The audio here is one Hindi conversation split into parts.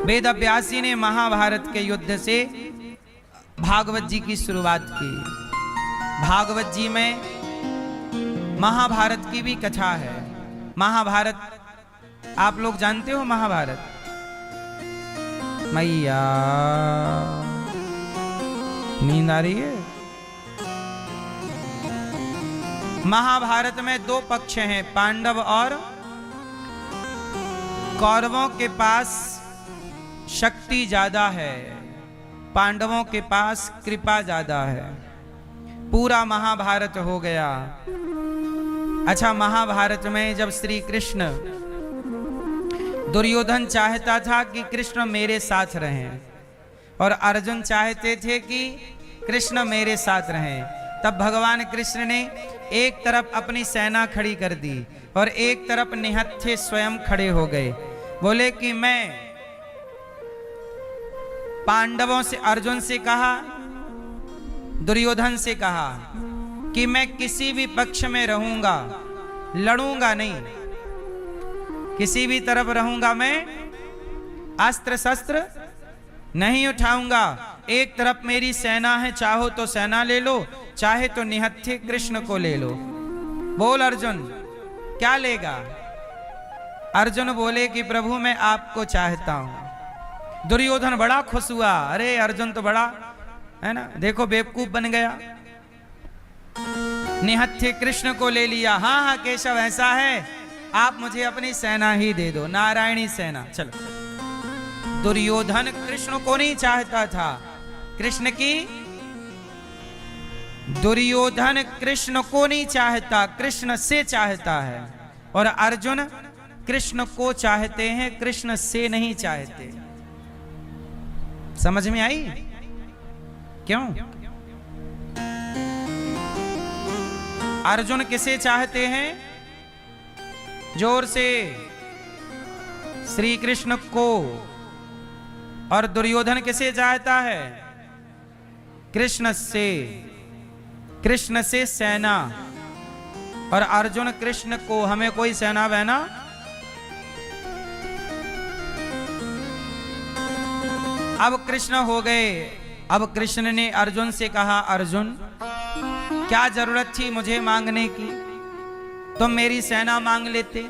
वेद व्यासी ने महाभारत के युद्ध से भागवत जी की शुरुआत की। भागवत जी में महाभारत की भी कथा है। महाभारत आप लोग जानते हो? महाभारत मैया नींद आ रही है? महाभारत में दो पक्ष हैं, पांडव और कौरवों के पास शक्ति ज्यादा है, पांडवों के पास कृपा ज्यादा है। पूरा महाभारत हो गया। अच्छा, महाभारत में जब श्री कृष्ण, दुर्योधन चाहता था कि कृष्ण मेरे साथ रहें और अर्जुन चाहते थे कि कृष्ण मेरे साथ रहें, तब भगवान कृष्ण ने एक तरफ अपनी सेना खड़ी कर दी और एक तरफ निहत्थे स्वयं खड़े हो गए। बोले कि मैं पांडवों से, अर्जुन से कहा, दुर्योधन से कहा कि मैं किसी भी पक्ष में रहूंगा, लड़ूंगा नहीं, किसी भी तरफ रहूंगा, मैं अस्त्र शस्त्र नहीं उठाऊंगा। एक तरफ मेरी सेना है, चाहो तो सेना ले लो, चाहे तो निहत्थे कृष्ण को ले लो। बोल अर्जुन, क्या लेगा? अर्जुन बोले कि प्रभु मैं आपको चाहता हूं। दुर्योधन बड़ा खुश हुआ, अरे अर्जुन तो बड़ा है ना, देखो बेवकूफ बन गया, निहत्थे कृष्ण को ले लिया। हाँ हाँ केशव ऐसा है, आप मुझे अपनी सेना ही दे दो, नारायणी सेना। चलो, दुर्योधन कृष्ण को नहीं चाहता था, कृष्ण की, दुर्योधन कृष्ण को नहीं चाहता, कृष्ण से चाहता है। और अर्जुन कृष्ण को चाहते हैं, कृष्ण से नहीं चाहते। समझ में आई? क्यों? अर्जुन किसे चाहते हैं? जोर से, श्री कृष्ण को। और दुर्योधन किसे चाहता है? कृष्ण से, कृष्ण से सेना। और अर्जुन कृष्ण को, हमें कोई सेना वहना। अब कृष्ण हो गए। अब कृष्ण ने अर्जुन से कहा, अर्जुन क्या जरूरत थी मुझे मांगने की? तुम मेरी सेना मांग लेते,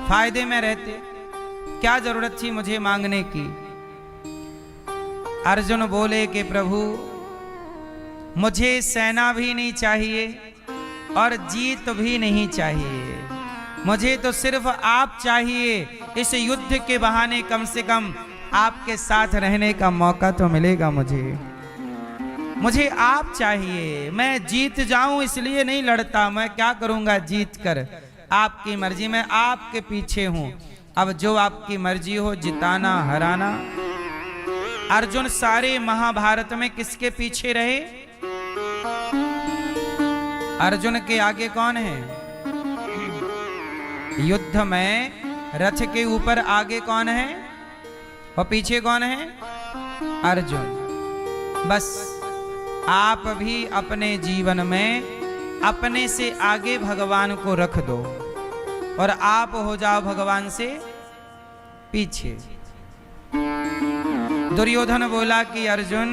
फायदे में रहते। क्या जरूरत थी मुझे मांगने की? अर्जुन बोले कि प्रभु मुझे सेना भी नहीं चाहिए और जीत भी नहीं चाहिए, मुझे तो सिर्फ आप चाहिए। इस युद्ध के बहाने कम से कम आपके साथ रहने का मौका तो मिलेगा मुझे आप चाहिए। मैं जीत जाऊं इसलिए नहीं लड़ता, मैं क्या करूंगा जीत कर? आपकी मर्जी, मैं आपके पीछे हूं। अब जो आपकी मर्जी हो, जिताना हराना। अर्जुन सारे महाभारत में किसके पीछे रहे? अर्जुन के आगे कौन है? युद्ध में रथ के ऊपर आगे कौन है और पीछे कौन है? अर्जुन। बस आप भी अपने जीवन में अपने से आगे भगवान को रख दो और आप हो जाओ भगवान से पीछे। दुर्योधन बोला कि अर्जुन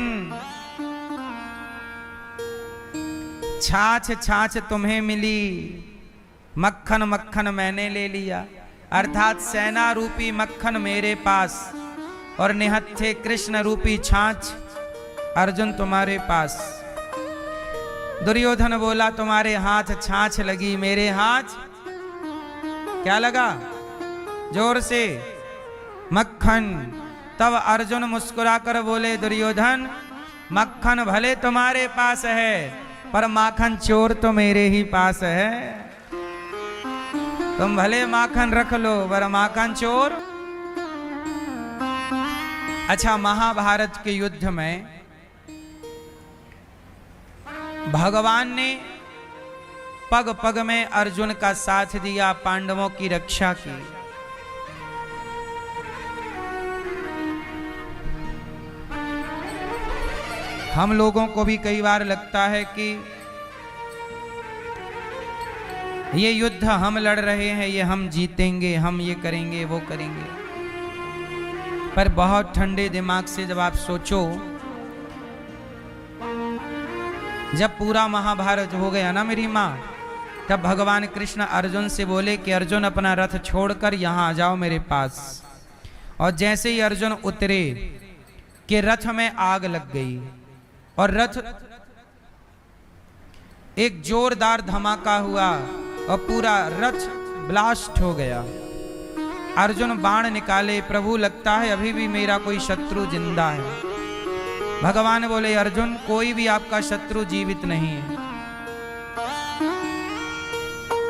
छाछ छाछ तुम्हें मिली, मक्खन मक्खन मैंने ले लिया। अर्थात सेना रूपी मक्खन मेरे पास और निहत्थे कृष्ण रूपी छाछ अर्जुन तुम्हारे पास। दुर्योधन बोला तुम्हारे हाथ छाछ लगी, मेरे हाथ क्या लगा? जोर से, मक्खन। तब अर्जुन मुस्कुराकर बोले, दुर्योधन मक्खन भले तुम्हारे पास है पर माखन चोर तो मेरे ही पास है। तुम भले माखन रख लो पर माखन चोर। अच्छा, महाभारत के युद्ध में भगवान ने पग पग में अर्जुन का साथ दिया, पांडवों की रक्षा की। हम लोगों को भी कई बार लगता है कि ये युद्ध हम लड़ रहे हैं, ये हम जीतेंगे, हम ये करेंगे वो करेंगे। पर बहुत ठंडे दिमाग से जब आप सोचो, जब पूरा महाभारत हो गया ना मेरी माँ, तब भगवान कृष्ण अर्जुन से बोले कि अर्जुन अपना रथ छोड़कर यहाँ आ जाओ मेरे पास। और जैसे ही अर्जुन उतरे कि रथ में आग लग गई और रथ एक जोरदार धमाका हुआ और पूरा रथ ब्लास्ट हो गया। अर्जुन बाण निकाले, प्रभु लगता है अभी भी मेरा कोई शत्रु जिंदा है। भगवान बोले अर्जुन कोई भी आपका शत्रु जीवित नहीं है।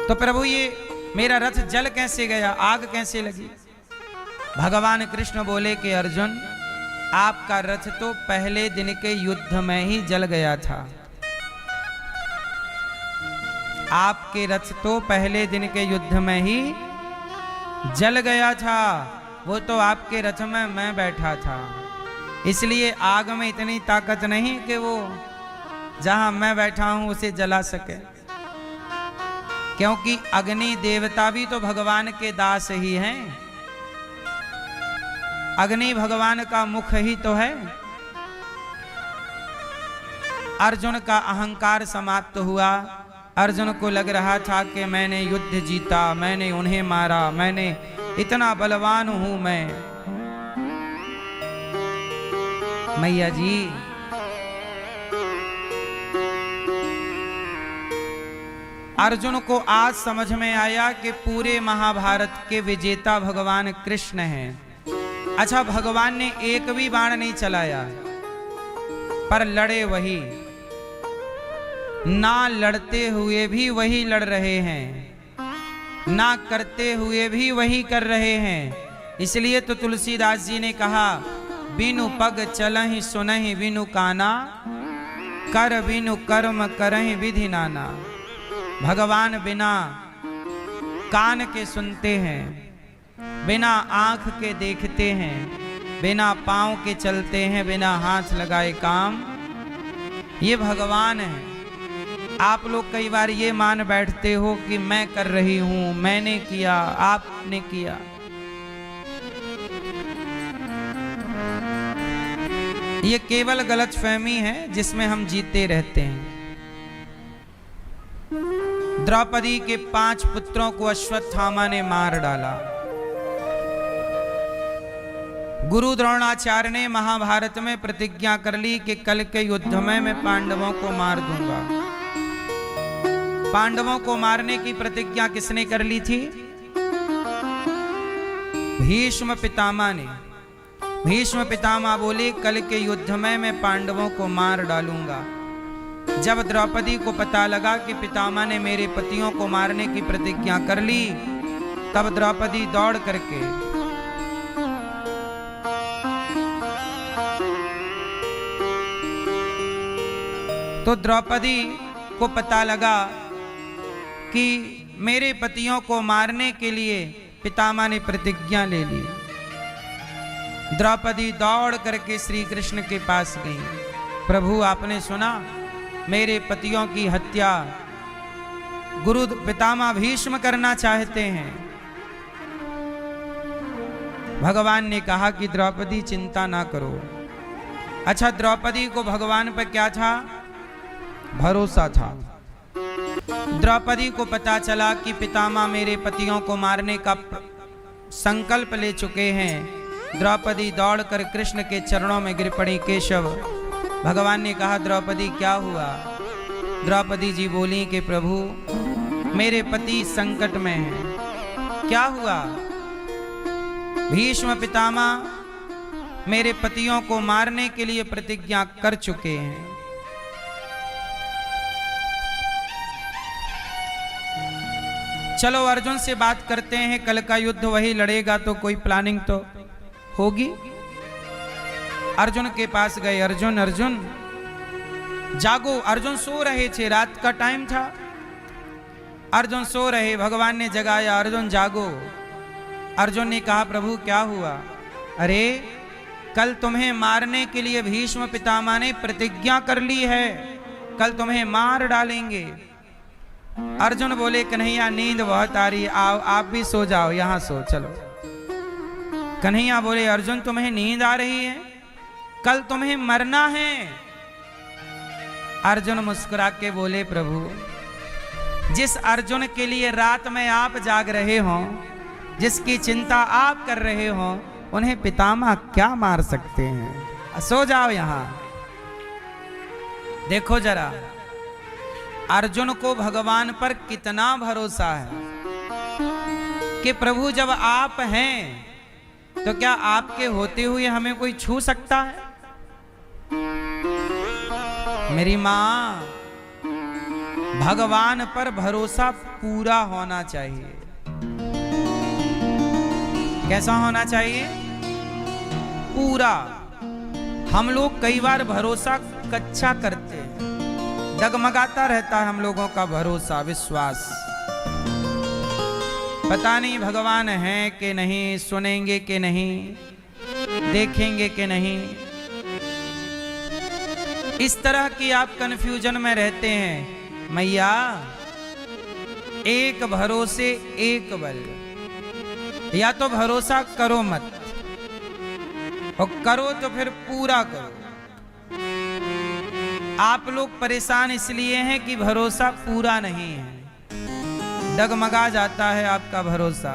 तो प्रभु ये मेरा रथ जल कैसे गया, आग कैसे लगी? भगवान कृष्ण बोले कि अर्जुन आपका रथ तो पहले दिन के युद्ध में ही जल गया था। आपके रथ तो पहले दिन के युद्ध में ही जल गया था। वो तो आपके रथ में मैं बैठा था, इसलिए आग में इतनी ताकत नहीं कि वो जहां मैं बैठा हूं उसे जला सके। क्योंकि अग्नि देवता भी तो भगवान के दास ही हैं। अग्नि भगवान का मुख ही तो है। अर्जुन का अहंकार समाप्त हुआ। अर्जुन को लग रहा था कि मैंने युद्ध जीता, मैंने उन्हें मारा, मैंने इतना बलवान हूं मैं। मैया जी अर्जुन को आज समझ में आया कि पूरे महाभारत के विजेता भगवान कृष्ण हैं। अच्छा, भगवान ने एक भी बाण नहीं चलाया, पर लड़े वही। ना लड़ते हुए भी वही लड़ रहे हैं, ना करते हुए भी वही कर रहे हैं। इसलिए तो तुलसीदास जी ने कहा बिनु पग चलहि सुनहि बिनु काना, कर बिनु कर्म करहि विधि नाना। भगवान बिना कान के सुनते हैं, बिना आंख के देखते हैं, बिना पांव के चलते हैं, बिना हाथ लगाए काम, ये भगवान है। आप लोग कई बार ये मान बैठते हो कि मैं कर रही हूं, मैंने किया, आपने किया। ये केवल गलतफहमी है जिसमें हम जीते रहते हैं। द्रौपदी के 5 पुत्रों को अश्वत्थामा ने मार डाला। गुरु द्रोणाचार्य ने महाभारत में प्रतिज्ञा कर ली कि कल के युद्ध में मैं पांडवों को मार दूंगा। पांडवों को मारने की प्रतिज्ञा किसने कर ली थी? भीष्म पितामह ने। भीष्म पितामह बोले कल के युद्ध में मैं पांडवों को मार डालूंगा। जब द्रौपदी को पता लगा कि पितामह ने मेरे पतियों को मारने की प्रतिज्ञा कर ली, तब द्रौपदी दौड़ करके तो द्रौपदी को पता लगा कि मेरे पतियों को मारने के लिए पितामह ने प्रतिज्ञा ले ली। द्रौपदी दौड़ करके श्री कृष्ण के पास गई। प्रभु आपने सुना मेरे पतियों की हत्या गुरु पितामह भीष्म करना चाहते हैं। भगवान ने कहा कि द्रौपदी चिंता ना करो। अच्छा, द्रौपदी को भगवान पर क्या था? भरोसा था। द्रौपदी को पता चला कि पितामह मेरे पतियों को मारने का संकल्प ले चुके हैं। द्रौपदी दौड़कर कृष्ण के चरणों में गिर पड़ी। केशव, भगवान ने कहा द्रौपदी क्या हुआ? द्रौपदी जी बोली कि प्रभु मेरे पति संकट में हैं। क्या हुआ? भीष्म पितामह मेरे पतियों को मारने के लिए प्रतिज्ञा कर चुके हैं। चलो अर्जुन से बात करते हैं, कल का युद्ध वही लड़ेगा तो कोई प्लानिंग तो होगी। अर्जुन के पास गए। अर्जुन अर्जुन जागो। अर्जुन सो रहे थे, रात का टाइम था। अर्जुन सो रहे, भगवान ने जगाया, अर्जुन जागो। अर्जुन ने कहा प्रभु क्या हुआ? अरे कल तुम्हें मारने के लिए भीष्म पितामह ने प्रतिज्ञा कर ली है, कल तुम्हें मार डालेंगे। अर्जुन बोले कन्हैया नींद बहुत आ रही है, आओ आप भी सो जाओ, यहां सो। चलो कन्हैया बोले, अर्जुन तुम्हें नींद आ रही है? कल तुम्हें मरना है। अर्जुन मुस्कुरा के बोले, प्रभु जिस अर्जुन के लिए रात में आप जाग रहे हो, जिसकी चिंता आप कर रहे हो, उन्हें पितामह क्या मार सकते हैं? सो जाओ यहां। देखो जरा, अर्जुन को भगवान पर कितना भरोसा है कि प्रभु जब आप हैं तो क्या आपके होते हुए हमें कोई छू सकता है? मेरी मां, भगवान पर भरोसा पूरा होना चाहिए। कैसा होना चाहिए? पूरा। हम लोग कई बार भरोसा कच्चा करते हैं, डगमगाता रहता है हम लोगों का भरोसा, विश्वास। पता नहीं भगवान है कि नहीं, सुनेंगे कि नहीं, देखेंगे कि नहीं। इस तरह की आप कंफ्यूजन में रहते हैं। मैया, एक भरोसे एक बल। या तो भरोसा करो मत, और करो तो फिर पूरा करो। आप लोग परेशान इसलिए हैं कि भरोसा पूरा नहीं है, डगमगा जाता है आपका भरोसा।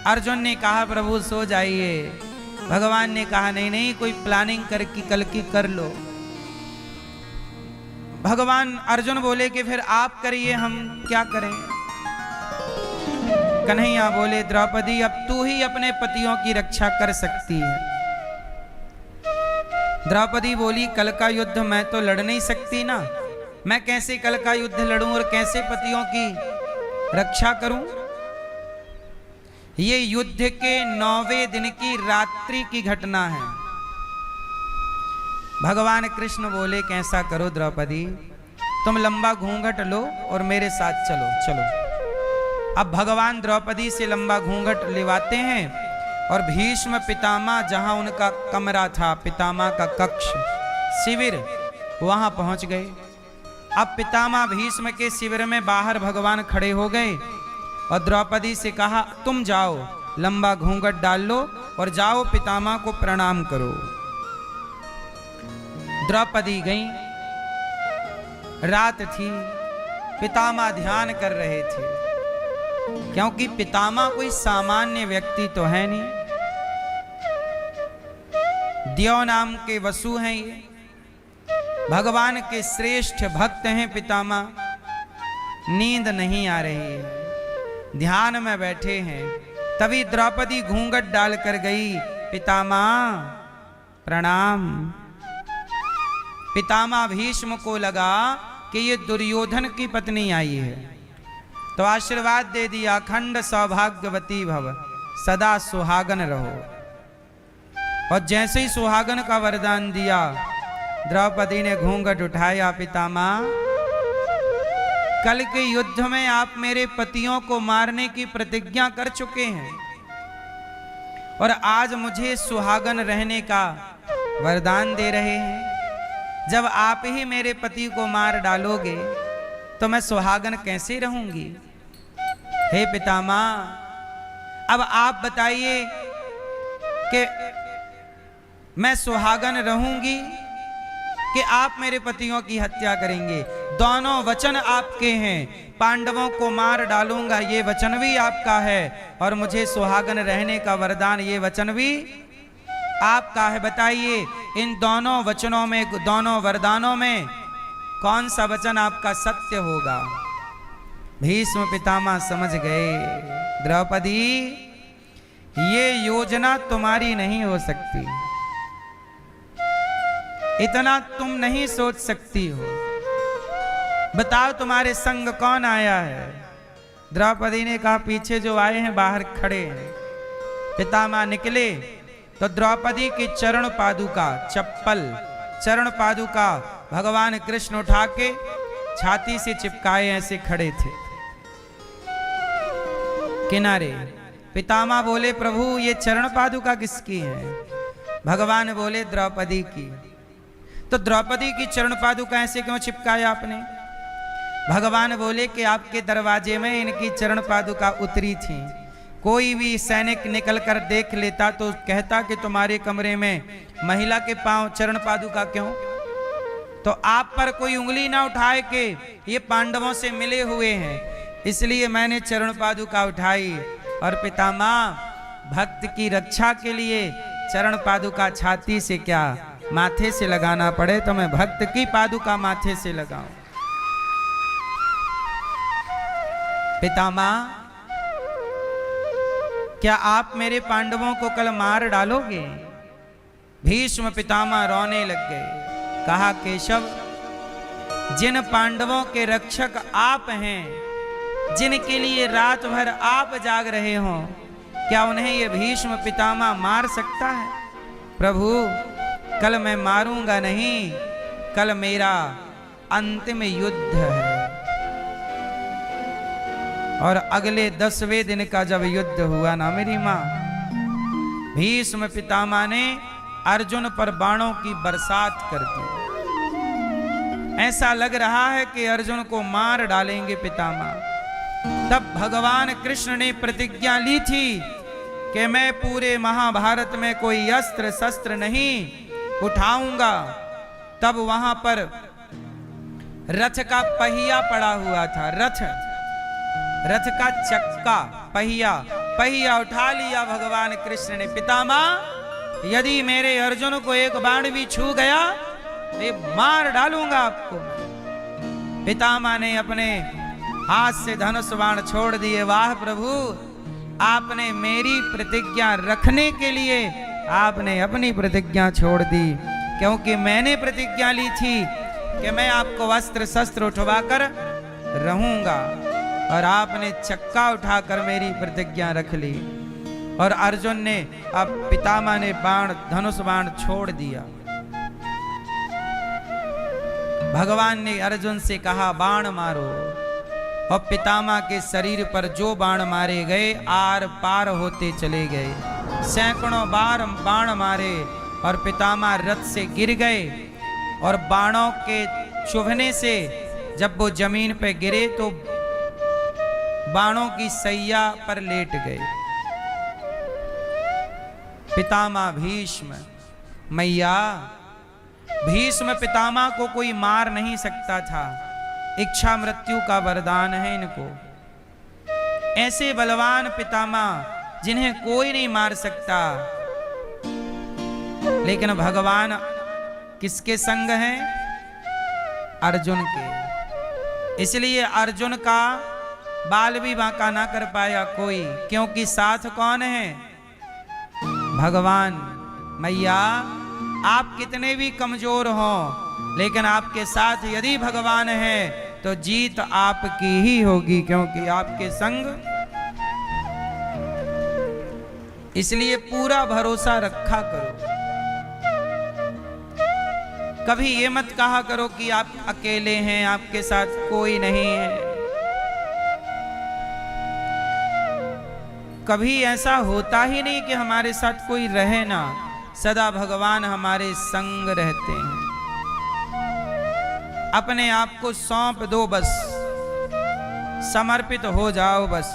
अर्जुन ने कहा, प्रभु सो जाइए। भगवान ने कहा, नहीं नहीं, कोई प्लानिंग करके कल की कर लो। भगवान अर्जुन बोले कि फिर आप करिए, हम क्या करें? कन्हैया बोले, द्रौपदी अब तू ही अपने पतियों की रक्षा कर सकती है। द्रौपदी बोली, कल का युद्ध मैं तो लड़ नहीं सकती ना, मैं कैसे कल का युद्ध लड़ूं और कैसे पतियों की रक्षा करूं? ये युद्ध के 9वें दिन की रात्रि की घटना है। भगवान कृष्ण बोले, कैसा करो द्रौपदी, तुम लंबा घूंघट लो और मेरे साथ चलो। चलो। अब भगवान द्रौपदी से लंबा घूंघट लिवाते हैं और भीष्म पितामह, जहां उनका कमरा था, पितामह का कक्ष, शिविर, वहां पहुंच गए। अब पितामह भीष्म के शिविर में बाहर भगवान खड़े हो गए और द्रौपदी से कहा, तुम जाओ, लंबा घूंघट डाल लो और जाओ पितामह को प्रणाम करो। द्रौपदी गई। रात थी, पितामह ध्यान कर रहे थे, क्योंकि पितामह कोई सामान्य व्यक्ति तो है नहीं, देव नाम के वसु हैं, ये भगवान के श्रेष्ठ भक्त हैं पितामह। नींद नहीं आ रही है, ध्यान में बैठे हैं। तभी द्रौपदी घूंघट डालकर गई, पितामह प्रणाम। पितामह भीष्म को लगा कि ये दुर्योधन की पत्नी आई है, तो आशीर्वाद दे दिया, अखंड सौभाग्यवती भव, सदा सुहागन रहो। और जैसे ही सुहागन का वरदान दिया, द्रौपदी ने घूंघट उठाया, पितामह कल के युद्ध में आप मेरे पतियों को मारने की प्रतिज्ञा कर चुके हैं और आज मुझे सुहागन रहने का वरदान दे रहे हैं। जब आप ही मेरे पति को मार डालोगे तो मैं सुहागन कैसे रहूंगी? हे पितामह, अब आप बताइए कि मैं सुहागन रहूंगी कि आप मेरे पतियों की हत्या करेंगे? दोनों वचन आपके हैं। पांडवों को मार डालूंगा, ये वचन भी आपका है, और मुझे सुहागन रहने का वरदान, ये वचन भी आपका है। बताइए, इन दोनों वचनों में, दोनों वरदानों में कौन सा वचन आपका सत्य होगा? भीष्म पितामह समझ गए, द्रौपदी ये योजना तुम्हारी नहीं हो सकती, इतना तुम नहीं सोच सकती हो। बताओ तुम्हारे संग कौन आया है? द्रौपदी ने कहा, पीछे जो आए हैं बाहर खड़े हैं। पितामह निकले तो द्रौपदी की चरण पादुका, चप्पल, चरण पादुका भगवान कृष्ण उठा के छाती से चिपकाए ऐसे खड़े थे किनारे। पितामह बोले, प्रभु ये चरण पादुका किसकी है? भगवान बोले, द्रौपदी की। तो द्रौपदी की चरण पादुका ऐसे क्यों चिपकाया आपने? भगवान बोले कि आपके दरवाजे में इनकी चरण पादुका उतरी थी, कोई भी सैनिक निकलकर देख लेता तो कहता कि तुम्हारे कमरे में महिला के पांव चरण पादुका क्यों? तो आप पर कोई उंगली ना उठाए कि ये पांडवों से मिले हुए हैं, इसलिए मैंने चरण पादुका उठाई। और पितामह, भक्त की रक्षा के लिए चरण पादुका छाती से क्या माथे से लगाना पड़े तो मैं भक्त की पादुका माथे से लगाऊं। पितामह, क्या आप मेरे पांडवों को कल मार डालोगे? भीष्म पितामह रोने लग गए। कहा, केशव, जिन पांडवों के रक्षक आप हैं, जिनके लिए रात भर आप जाग रहे हो, क्या उन्हें ये भीष्म पितामह मार सकता है? प्रभु, कल मैं मारूंगा नहीं, कल मेरा अंतिम युद्ध है। और अगले 10वें दिन का जब युद्ध हुआ ना मेरी मां, भीष्म पितामह ने अर्जुन पर बाणों की बरसात कर दी। ऐसा लग रहा है कि अर्जुन को मार डालेंगे पितामह। तब भगवान कृष्ण ने प्रतिज्ञा ली थी कि मैं पूरे महाभारत में कोई अस्त्र शस्त्र नहीं उठाऊंगा। तब वहां पर रथ का पहिया पड़ा हुआ था, रथ का चक्का, पहिया उठा लिया भगवान कृष्ण ने। पितामह, यदि मेरे अर्जुन को एक बाण भी छू गया तो मार डालूंगा आपको। पितामह ने अपने हाथ से धनुष बाण छोड़ दिए। वाह प्रभु, आपने मेरी प्रतिज्ञा रखने के लिए आपने अपनी प्रतिज्ञा छोड़ दी, क्योंकि मैंने प्रतिज्ञा ली थी कि मैं आपको अस्त्र शस्त्र उठवाकर रहूंगा, और आपने चक्का उठाकर मेरी प्रतिज्ञा रख ली। और अर्जुन ने, अब पितामह ने धनुष बाण छोड़ दिया। भगवान ने अर्जुन से कहा, बाण मारो। और पितामह के शरीर पर जो बाण मारे गए आर पार होते चले गए। सैकड़ों बार बाण मारे और पितामह रथ से गिर गए, और बाणों के चुभने से जब वो जमीन पर गिरे तो बाणों की सैया पर लेट गए। पितामह भीष्म, मैया, भीष्म पितामह को कोई मार नहीं सकता था, इच्छा मृत्यु का वरदान है इनको। ऐसे बलवान पितामह जिन्हें कोई नहीं मार सकता, लेकिन भगवान किसके संग हैं? अर्जुन के। इसलिए अर्जुन का बाल भी बांका ना कर पाया कोई, क्योंकि साथ कौन है? भगवान। मैया, आप कितने भी कमजोर हो, लेकिन आपके साथ यदि भगवान है तो जीत आपकी ही होगी, क्योंकि आपके संग। इसलिए पूरा भरोसा रखा करो। कभी ये मत कहा करो कि आप अकेले हैं, आपके साथ कोई नहीं है। कभी ऐसा होता ही नहीं कि हमारे साथ कोई रहे ना, सदा भगवान हमारे संग रहते हैं। अपने आप को सौंप दो, बस समर्पित हो जाओ, बस।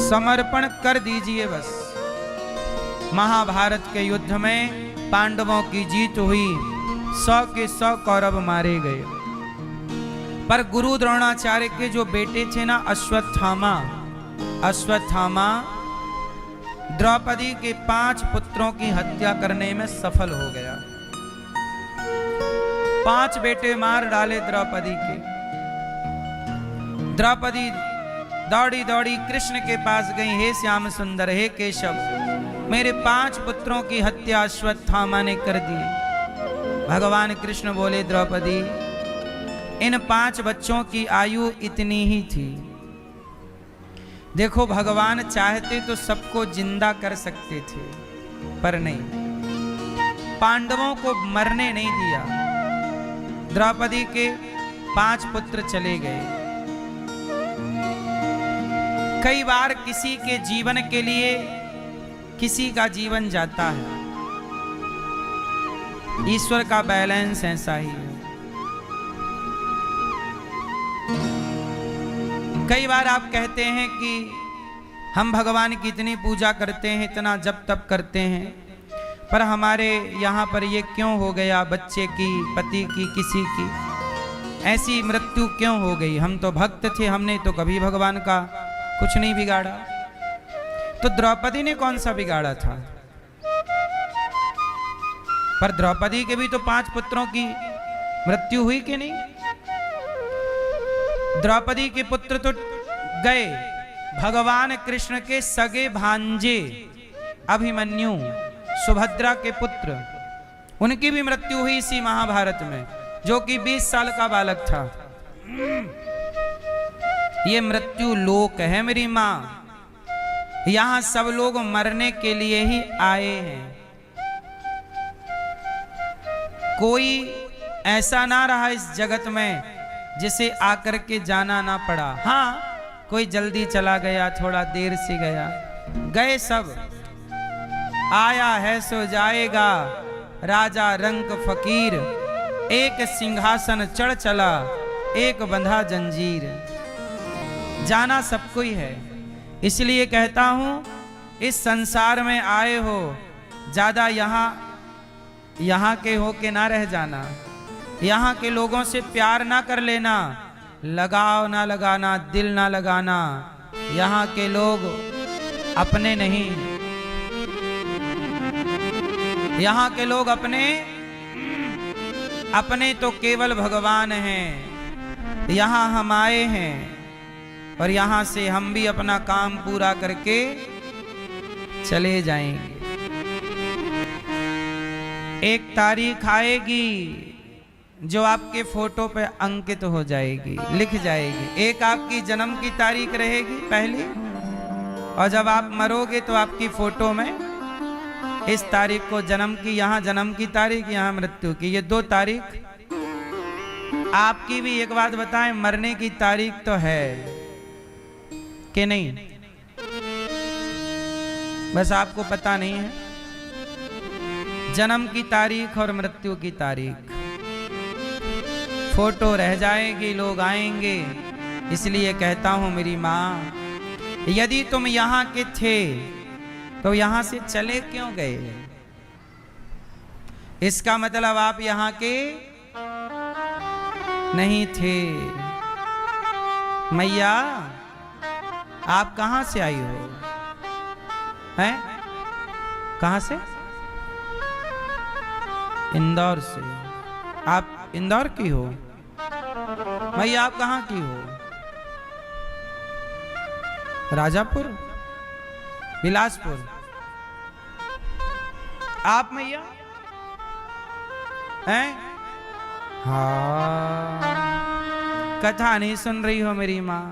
समर्पण कर दीजिए बस। महाभारत के युद्ध में पांडवों की जीत हुई, 100 के 100 कौरव मारे गए। पर गुरु द्रोणाचार्य के जो बेटे थे ना, अश्वत्थामा द्रौपदी के 5 पुत्रों की हत्या करने में सफल हो गया। 5 बेटे मार डाले द्रौपदी के। द्रौपदी दौड़ी दौड़ी कृष्ण के पास गई, हे श्याम सुंदर, हे केशव, मेरे 5 पुत्रों की हत्या अश्वत्थामा ने कर दी। भगवान कृष्ण बोले, द्रौपदी, इन 5 बच्चों की आयु इतनी ही थी। देखो, भगवान चाहते तो सबको जिंदा कर सकते थे, पर नहीं, पांडवों को मरने नहीं दिया। द्रौपदी के 5 पुत्र चले गए। कई बार किसी के जीवन के लिए किसी का जीवन जाता है, ईश्वर का बैलेंस ऐसा ही है। कई बार आप कहते हैं कि हम भगवान की इतनी पूजा करते हैं, इतना जप तप करते हैं, पर हमारे यहाँ पर ये क्यों हो गया, बच्चे की, पति की, किसी की ऐसी मृत्यु क्यों हो गई? हम तो भक्त थे, हमने तो कभी भगवान का कुछ नहीं बिगाड़ा। तो द्रौपदी ने कौन सा बिगाड़ा था? पर द्रौपदी के भी तो 5 पुत्रों की मृत्यु हुई कि नहीं? द्रौपदी के पुत्र तो गए, भगवान कृष्ण के सगे भांजे अभिमन्यु, सुभद्रा के पुत्र, उनकी भी मृत्यु हुई इसी महाभारत में, जो कि 20 साल का बालक था। ये मृत्यु लोक है मेरी मां, यहां सब लोग मरने के लिए ही आए हैं। कोई ऐसा ना रहा इस जगत में जिसे आकर के जाना ना पड़ा। हाँ, कोई जल्दी चला गया, थोड़ा देर से गया, गए सब। आया है सो जाएगा, राजा रंक फकीर, एक सिंहासन चढ़ चला, एक बंधा जंजीर। जाना सबको ही है, इसलिए कहता हूं इस संसार में आए हो, ज्यादा यहाँ के हो के ना रह जाना, यहाँ के लोगों से प्यार ना कर लेना, लगाव ना लगाना, दिल ना लगाना। यहाँ के लोग अपने नहीं, यहाँ के लोग अपने तो केवल भगवान हैं। यहाँ हम आए हैं और यहाँ से हम भी अपना काम पूरा करके चले जाएंगे। एक तारीख आएगी जो आपके फोटो पे अंकित हो जाएगी, लिख जाएगी। एक आपकी जन्म की तारीख रहेगी पहली, और जब आप मरोगे तो आपकी फोटो में इस तारीख को, जन्म की, यहाँ जन्म की तारीख, यहाँ मृत्यु की, ये 2 तारीख आपकी भी। एक बात बताएं, मरने की तारीख तो है कि नहीं? बस आपको पता नहीं है जन्म की तारीख और मृत्यु की तारीख। फोटो रह जाएगी, लोग आएंगे। इसलिए कहता हूं मेरी मां, यदि तुम यहां के थे तो यहां से चले क्यों गए? इसका मतलब आप यहां के नहीं थे। मैया, आप कहां से आई हो? हैं? कहां से? इंदौर से। आप इंदौर की हो? मैया, आप कहां की हो? राजापुर, बिलासपुर। आप मैया हैं? हाँ, कथा नहीं सुन रही हो मेरी मां?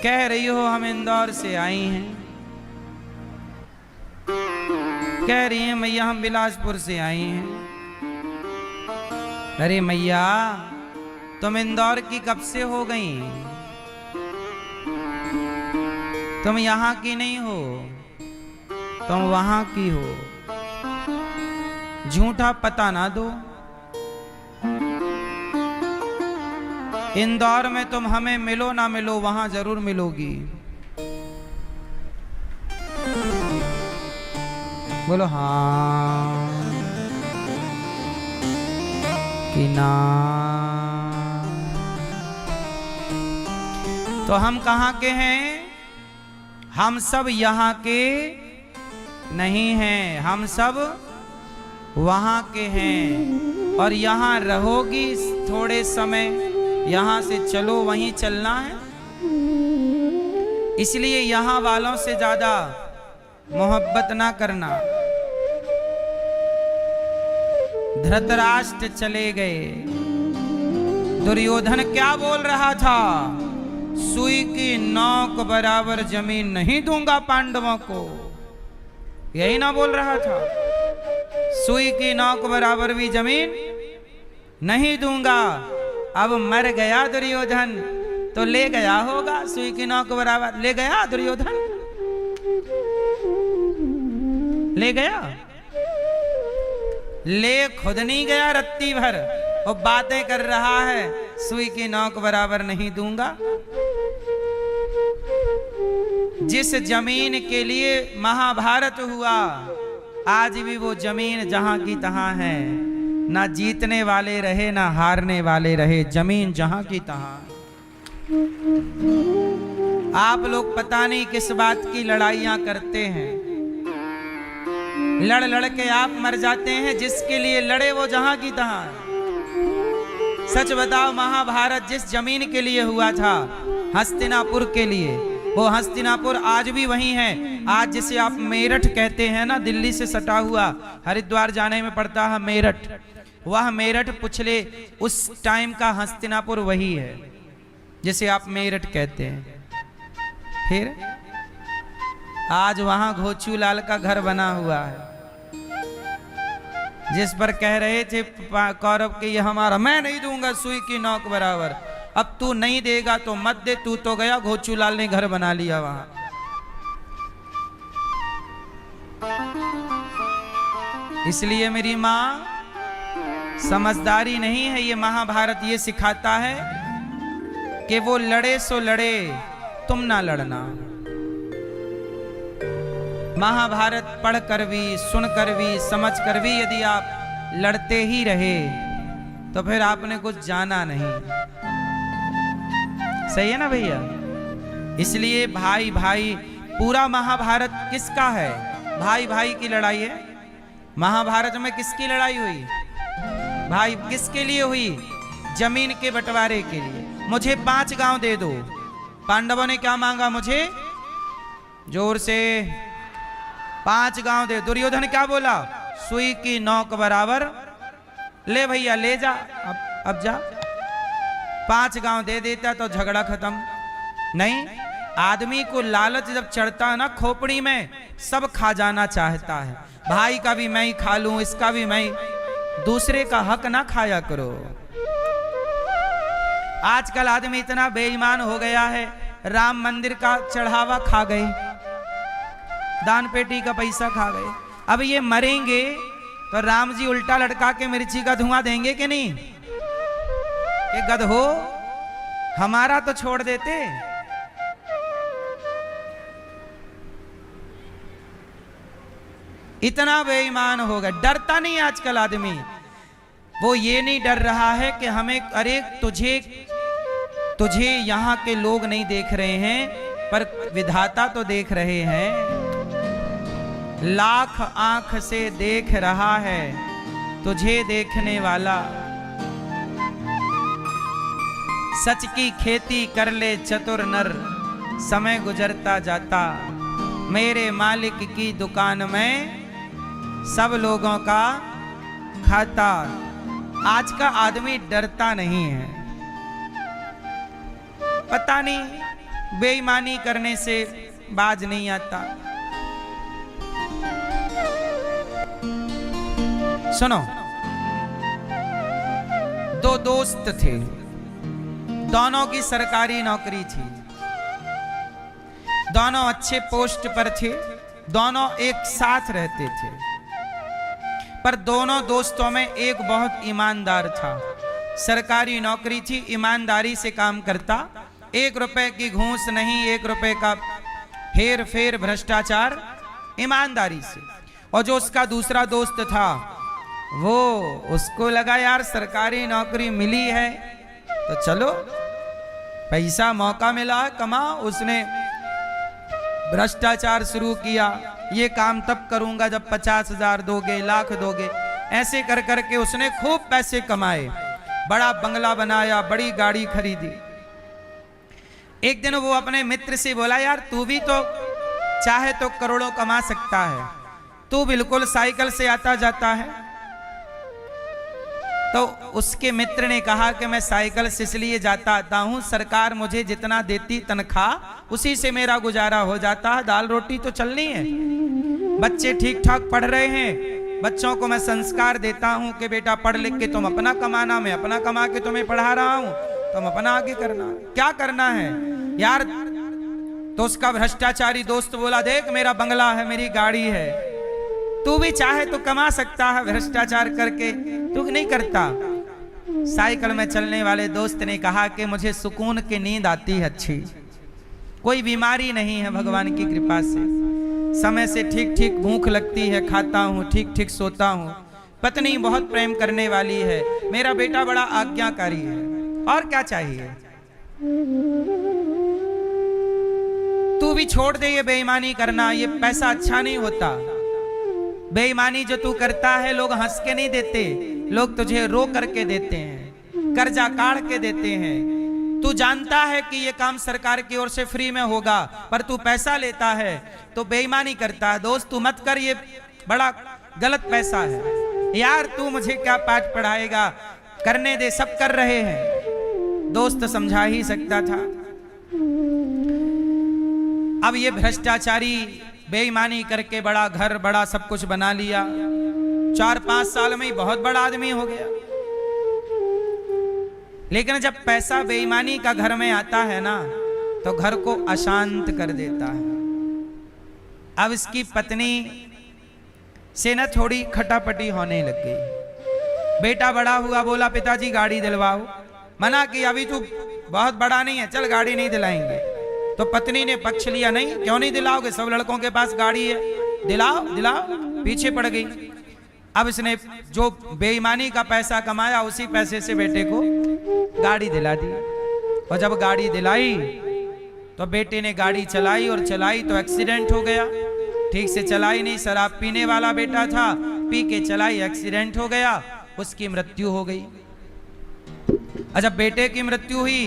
कह रही हो हम इंदौर से आई हैं, कह रही हैं मैया हम बिलासपुर से आई हैं। अरे मैया, तुम इंदौर की कब से हो गई? तुम यहां की नहीं हो, तुम वहां की हो। झूठा पता ना दो। इंदौर में तुम हमें मिलो ना मिलो, वहां जरूर मिलोगी। बोलो हाँ कि ना? तो हम कहां के हैं? हम सब यहाँ के नहीं हैं, हम सब वहां के हैं। और यहाँ रहोगी थोड़े समय, यहाँ से चलो वहीं चलना है। इसलिए यहाँ वालों से ज्यादा मोहब्बत ना करना। धृतराष्ट्र चले गए, दुर्योधन क्या बोल रहा था? सुई की नोक बराबर जमीन नहीं दूंगा पांडवों को, यही ना बोल रहा था? सुई की नोक बराबर भी जमीन नहीं दूंगा। अब मर गया दुर्योधन तो ले गया होगा सुई की नोक बराबर। ले गया दुर्योधन, ले गया? ले खुद नहीं गया रत्ती भर, और बातें कर रहा है सुई की नोक बराबर नहीं दूंगा। जिस जमीन के लिए महाभारत हुआ, आज भी वो जमीन जहां की तहां है। ना जीतने वाले रहे ना हारने वाले रहे, जमीन जहां की तहां। आप लोग पता नहीं किस बात की लड़ाइयां करते हैं, लड़ लड़ के आप मर जाते हैं। जिसके लिए लड़े वो जहां की तहां। सच बताओ, महाभारत जिस जमीन के लिए हुआ था, हस्तिनापुर के लिए, वो हस्तिनापुर आज भी वही है। आज जिसे आप मेरठ कहते हैं ना, दिल्ली से सटा हुआ, हरिद्वार जाने में पड़ता है मेरठ, वह मेरठ पिछले उस टाइम का हस्तिनापुर वही है जिसे आप मेरठ कहते हैं। फिर आज वहां घोचू लाल का घर बना हुआ है, जिस पर कह रहे थे कौरव के ये हमारा, मैं नहीं दूंगा सुई की नोक बराबर। अब तू नहीं देगा तो मत दे, तू तो गया। घोचू लाल ने घर बना लिया वहां। इसलिए मेरी मां, समझदारी नहीं है ये महाभारत ये सिखाता है कि वो लड़े सो लड़े, तुम ना लड़ना। महाभारत पढ़ कर भी, सुन कर भी, समझ कर भी यदि आप लड़ते ही रहे तो फिर आपने कुछ जाना नहीं। सही है ना भैया? इसलिए भाई भाई, पूरा महाभारत किसका है? भाई भाई की लड़ाई है। महाभारत में किसकी लड़ाई हुई? भाई। किसके लिए हुई? जमीन के बंटवारे के लिए। मुझे 5 गांव दे दो। पांडवों ने क्या मांगा? मुझे जोर से 5 गांव दे। दुर्योधन क्या बोला? सुई की नोक बराबर। ले भैया ले जा, अब जा। 5 गांव दे देता तो झगड़ा खत्म। नहीं, आदमी को लालच जब चढ़ता है ना खोपड़ी में, सब खा जाना चाहता है। भाई का भी मैं ही खा लूं, इसका भी मैं। दूसरे का हक ना खाया करो। आजकल आदमी इतना बेईमान हो गया है, राम मंदिर का चढ़ावा खा गए, दान पेटी का पैसा खा गए। अब ये मरेंगे तो राम जी उल्टा लटका के मिर्ची का धुआं देंगे कि नहीं? ये गधो, हमारा तो छोड़ देते। इतना बेईमान हो गया, डरता नहीं आजकल आदमी। वो ये नहीं डर रहा है कि हमें, अरे तुझे यहां के लोग नहीं देख रहे हैं, पर विधाता तो देख रहे हैं। लाख आंख से देख रहा है तुझे देखने वाला। सच की खेती कर ले चतुर नर, समय गुजरता जाता। मेरे मालिक की दुकान में सब लोगों का खाता। आज का आदमी डरता नहीं है। पता नहीं, बेईमानी करने से बाज नहीं आता। सुनो, 2 दोस्त थे, दोनों की सरकारी नौकरी थी, दोनों अच्छे पोस्ट पर थे, दोनों एक साथ रहते थे। पर दोनों दोस्तों में एक बहुत ईमानदार था। सरकारी नौकरी थी, ईमानदारी से काम करता, 1 रुपए की घूस नहीं, 1 रुपए का हेर फेर भ्रष्टाचार, ईमानदारी से। और जो उसका दूसरा दोस्त था, वो उसको लगा यार सरकारी नौकरी मिली है तो चलो पैसा मौका मिला है, कमा। उसने भ्रष्टाचार शुरू किया। ये काम तब करूंगा जब 50,000 दोगे, लाख दोगे। ऐसे कर करके उसने खूब पैसे कमाए, बड़ा बंगला बनाया, बड़ी गाड़ी खरीदी। एक दिन वो अपने मित्र से बोला, यार तू भी तो चाहे तो करोड़ों कमा सकता है, तू बिल्कुल साइकिल से आता जाता है। तो उसके मित्र ने कहा कि मैं साइकिल से इसलिए जाता आता हूं, सरकार मुझे जितना देती तनख्वाह उसी से मेरा गुजारा हो जाता है, दाल रोटी तो चलनी है। बच्चे ठीक ठाक पढ़ रहे हैं, बच्चों को मैं संस्कार देता हूं कि बेटा पढ़ लिख के तुम अपना कमाना, मैं अपना कमा के तुम्हें पढ़ा रहा हूं, तुम अपना आगे करना। क्या करना है यार? तो उसका भ्रष्टाचारी दोस्त बोला, देख मेरा बंगला है, मेरी गाड़ी है, तू भी चाहे तो कमा सकता है भ्रष्टाचार करके, तू नहीं करता। साइकिल में चलने वाले दोस्त ने कहा कि मुझे सुकून की नींद आती है अच्छी, कोई बीमारी नहीं है भगवान की कृपा से, समय से ठीक ठीक भूख लगती है, खाता हूँ, ठीक ठीक सोता हूँ, पत्नी बहुत प्रेम करने वाली है, मेरा बेटा बड़ा आज्ञाकारी है, और क्या चाहिए। तू भी छोड़ दे ये बेईमानी करना, ये पैसा अच्छा नहीं होता। बेईमानी जो तू करता है लोग हंस के नहीं देते, लोग तुझे रो करके देते हैं, कर्जा काट के देते हैं। तू जानता है कि ये काम सरकार की ओर से फ्री में होगा, पर तू पैसा लेता है तो बेईमानी करता है। दोस्त तू मत कर, ये बड़ा गलत पैसा है यार, तू मुझे क्या पाठ पढ़ाएगा, करने दे, सब कर रहे हैं। दोस्त समझा ही सकता था। अब ये भ्रष्टाचारी बेईमानी करके बड़ा घर, बड़ा सब कुछ बना लिया, 4-5 साल में ही बहुत बड़ा आदमी हो गया। लेकिन जब पैसा बेईमानी का घर में आता है ना, तो घर को अशांत कर देता है। अब इसकी पत्नी से न थोड़ी खटापटी होने लग गई। बेटा बड़ा हुआ, बोला पिताजी गाड़ी दिलवाओ, मना कि अभी तू बहुत बड़ा नहीं है, चल गाड़ी नहीं दिलाएंगे। तो पत्नी ने पक्ष लिया, नहीं क्यों नहीं दिलाओगे, सब लड़कों के पास गाड़ी है, दिलाओ दिलाओ, पीछे पड़ गई। अब इसने जो बेईमानी का पैसा कमाया उसी पैसे से बेटे को गाड़ी दिला दी। और जब गाड़ी दिलाई तो बेटे ने गाड़ी चलाई, और चलाई तो एक्सीडेंट हो गया। ठीक से चलाई नहीं, शराब पीने वाला बेटा था, पी के चलाई, एक्सीडेंट हो गया, उसकी मृत्यु हो गई। और जब बेटे की मृत्यु हुई,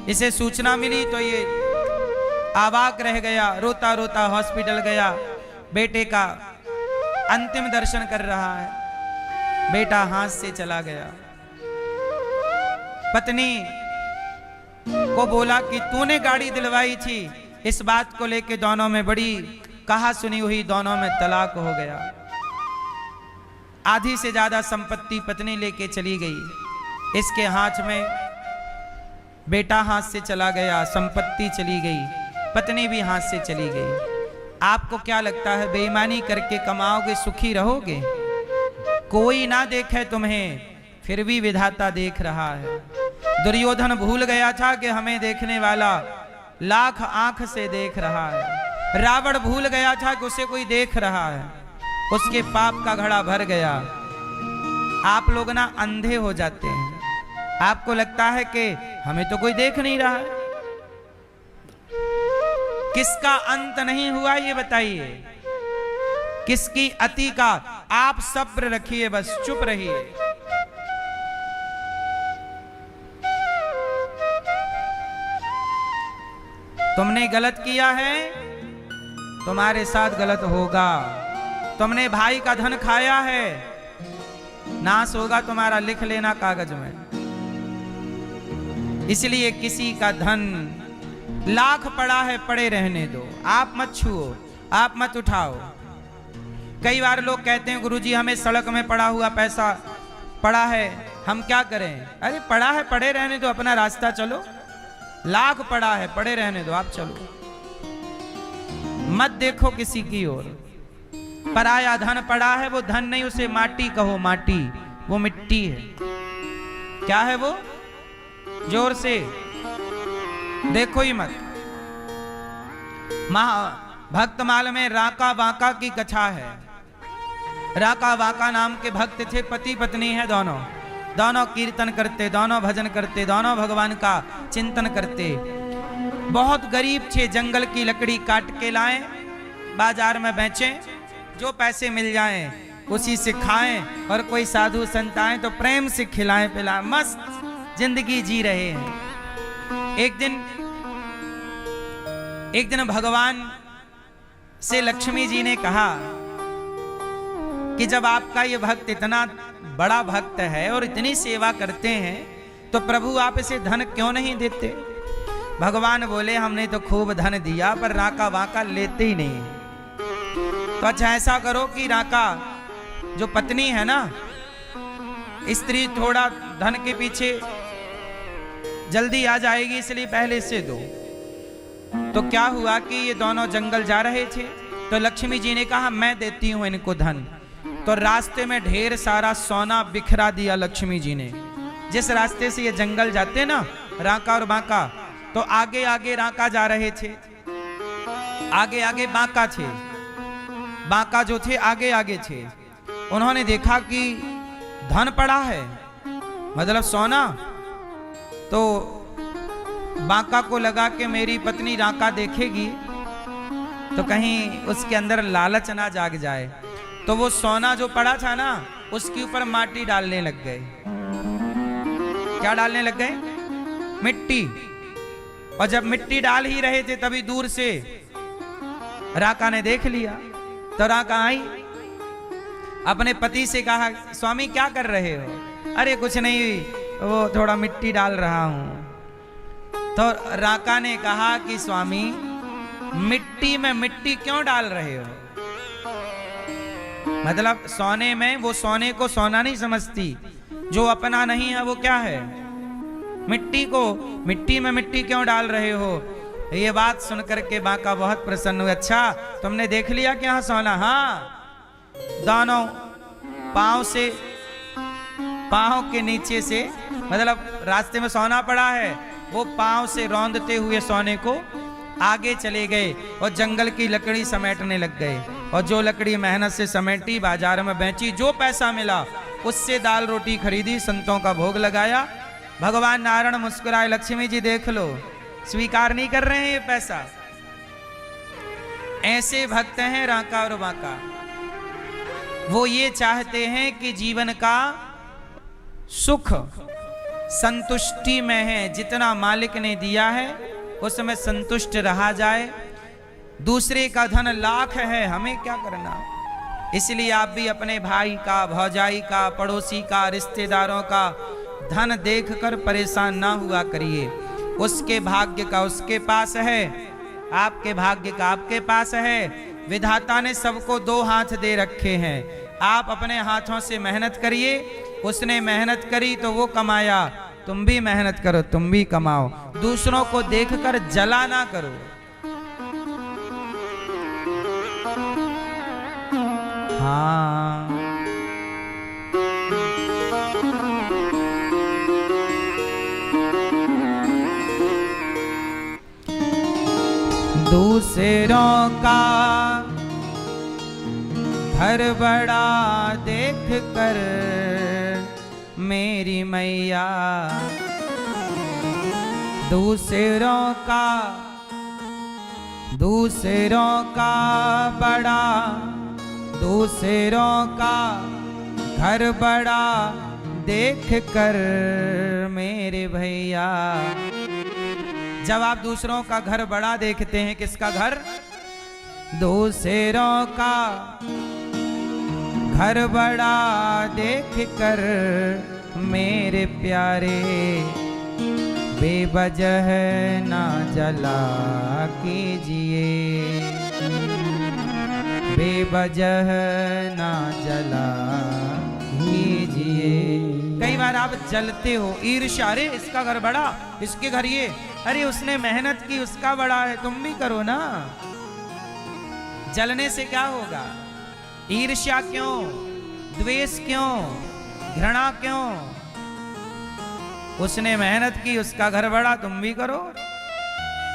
इसे सूचना मिली तो ये आवाक रह गया, रोता रोता हॉस्पिटल गया, बेटे का अंतिम दर्शन कर रहा है, बेटा हाथ से चला गया। पत्नी को बोला कि तूने गाड़ी दिलवाई थी। इस बात को लेके दोनों में बड़ी कहा सुनी हुई, दोनों में तलाक हो गया। आधी से ज्यादा संपत्ति पत्नी लेके चली गई। इसके हाथ में बेटा हाथ से चला गया, संपत्ति चली गई, पत्नी भी हाथ से चली गई। आपको क्या लगता है बेईमानी करके कमाओगे, सुखी रहोगे? कोई ना देखे तुम्हें, फिर भी विधाता देख रहा है। दुर्योधन भूल गया था कि हमें देखने वाला लाख आंख से देख रहा है। रावण भूल गया था कि उसे कोई देख रहा है, उसके पाप का घड़ा भर गया। आप लोग ना अंधे हो जाते हैं, आपको लगता है कि हमें तो कोई देख नहीं रहा है। किसका अंत नहीं हुआ ये बताइए, किसकी अति का? आप सब्र रखिए, बस चुप रहिए। तुमने गलत किया है, तुम्हारे साथ गलत होगा। तुमने भाई का धन खाया है, नाश होगा तुम्हारा, लिख लेना कागज में। इसलिए किसी का धन लाख पड़ा है, पड़े रहने दो, आप मत छुओ, आप मत उठाओ। कई बार लोग कहते हैं गुरुजी हमें सड़क में पड़ा हुआ पैसा पड़ा है, हम क्या करें? अरे पड़ा है, पड़े रहने दो, अपना रास्ता चलो। लाख पड़ा है, पड़े रहने दो, आप चलो, मत देखो किसी की ओर। पराया धन पड़ा है, वो धन नहीं, उसे माटी कहो, माटी, वो मिट्टी है। क्या है वो? जोर से देखो ही मत। भक्तमाल में राका बाका की कथा है। राका बाका नाम के भक्त थे, पति पत्नी है दोनों, दोनों कीर्तन करते, दोनों भजन करते, दोनों भगवान का चिंतन करते। बहुत गरीब थे, जंगल की लकड़ी काट के लाएं, बाजार में बेचें, जो पैसे मिल जाएं उसी से खाएं, और कोई साधु संत आए तो प्रेम से खिलाएं पिलाएं, मस्त जिंदगी जी रहे हैं। एक दिन भगवान से लक्ष्मी जी ने कहा कि जब आपका ये भक्त इतना बड़ा भक्त है और इतनी सेवा करते हैं, तो प्रभु आप इसे धन क्यों नहीं देते? भगवान बोले हमने तो खूब धन दिया, पर राका वाका लेते ही नहीं। तो अच्छा ऐसा करो कि राका जो पत्नी है ना, स्त्री थोड़ा धन के पीछे जल्दी आ जाएगी, इसलिए पहले से दो। तो क्या हुआ कि ये दोनों जंगल जा रहे थे, तो लक्ष्मी जी ने कहा मैं देती हूं इनको धन। तो रास्ते में ढेर सारा सोना बिखरा दिया लक्ष्मी जी ने। जिस रास्ते से ये जंगल जाते ना, रांका और बांका, तो आगे आगे रांका जा रहे थे, आगे आगे बांका थे, बांका जो थे आगे आगे थे। उन्होंने देखा कि धन पड़ा है, मतलब सोना। तो बांका को लगा कि मेरी पत्नी रांका देखेगी तो कहीं उसके अंदर लालच ना जाग जाए, तो वो सोना जो पड़ा था ना उसके ऊपर माटी डालने लग गए। क्या डालने लग गए? मिट्टी। और जब मिट्टी डाल ही रहे थे तभी दूर से रांका ने देख लिया। तो रांका आई, अपने पति से कहा, स्वामी क्या कर रहे हो? अरे कुछ नहीं, वो थोड़ा मिट्टी डाल रहा हूं। तो रांका ने कहा कि स्वामी, मिट्टी में मिट्टी क्यों डाल रहे हो? मतलब सोने में, वो सोने को सोना नहीं समझती, जो अपना नहीं है वो क्या है? मिट्टी को मिट्टी में मिट्टी क्यों डाल रहे हो? ये बात सुनकर के बांका बहुत प्रसन्न हुए। अच्छा तुमने देख लिया कि यहाँ सोना? हाँ, दोनों पांव से, पांव के नीचे से, मतलब रास्ते में सोना पड़ा है, वो पांव से रौंदते हुए सोने को आगे चले गए और जंगल की लकड़ी समेटने लग गए। और जो लकड़ी मेहनत से समेटी, बाजार में बेची, जो पैसा मिला उससे दाल रोटी खरीदी, संतों का भोग लगाया। भगवान नारायण मुस्कुराए, लक्ष्मी जी देख लो, स्वीकार नहीं कर रहे हैं ये पैसा। ऐसे भक्त हैं रांका और बांका। वो ये चाहते हैं कि जीवन का सुख संतुष्टि में है, जितना मालिक ने दिया है उसमें संतुष्ट रहा जाए। दूसरे का धन लाख है, हमें क्या करना? इसलिए आप भी अपने भाई का, भौजाई का, पड़ोसी का, रिश्तेदारों का धन देखकर परेशान ना हुआ करिए। उसके भाग्य का उसके पास है, आपके भाग्य का आपके पास है। विधाता ने सबको दो हाथ दे रखे हैं। आप अपने हाथों से मेहनत करिए, उसने मेहनत करी तो वो कमाया, तुम भी मेहनत करो, तुम भी कमाओ। दूसरों को देखकर जला ना करो। हाँ, दूसरों का घर बड़ा देख कर मेरी मैया, दूसरों का बड़ा, दूसरों का घर बड़ा देख कर मेरे भैया। जब आप दूसरों का घर बड़ा देखते हैं, किसका घर? दूसरों का घर बड़ा देख कर मेरे प्यारे, बेवजह ना जला कीजिए, बेवजह ना जला कीजिए। कई बार आप जलते हो, ईर्ष्या, अरे इसका घर बड़ा, इसके घर ये, अरे उसने मेहनत की, उसका बड़ा है, तुम भी करो ना। जलने से क्या होगा? ईर्ष्या क्यों, द्वेष क्यों, घृणा क्यों? उसने मेहनत की, उसका घर बड़ा, तुम भी करो।